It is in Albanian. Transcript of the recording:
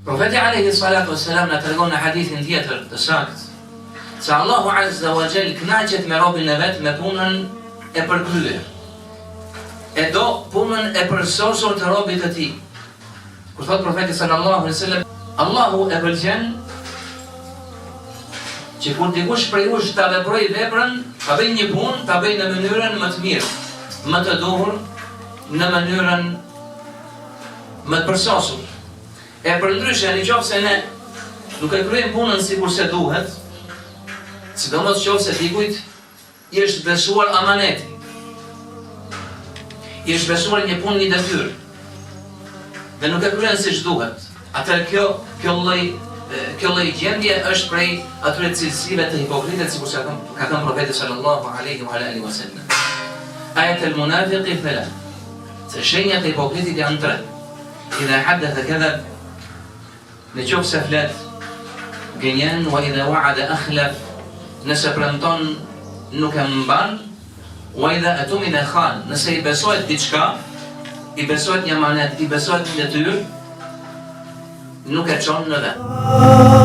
Profeti alayhi salatu wassalam na tregon në hadithin tjetër të saktë se Allahu azza wa jall kënaqet me robën e vet me punën e përkryer. E do punën e përsosur të robit të tij. Kur thot profeti sallallahu alaihi wasallam, Allahu e pëlqen që kur dikush prej jush ta veprojë veprën, ta bëjë një punë, ta bëjë në mënyrën më të mirë, më të duhur, në mënyrën më të përsosur. E përndryshe, nëse ne nuk e kryejmë punën sikur se duhet, sidomos nëse dikujt i është besuar amaneti, i është besuar një punë, një detyrë, dhe nuk e kryen siç duhet, atëherë kjo lloj gjendje është prej atyre cilësive të hipokritëve, sikur ka thënë profeti sallallahu alaihi wa alihi wasallam. Ayat al-munafiqi thalath. Se shenjat e hipokritit janë tre. Idha haddatha kadhab, në qoftë se flet gënjen, wa idha wa'ada akhlaf, nëse premton nuk e mban, wa idha atumina khan, nëse i besohet diçka, i besohet një amanet, i besohet një detyrë, nuk e çon në vend.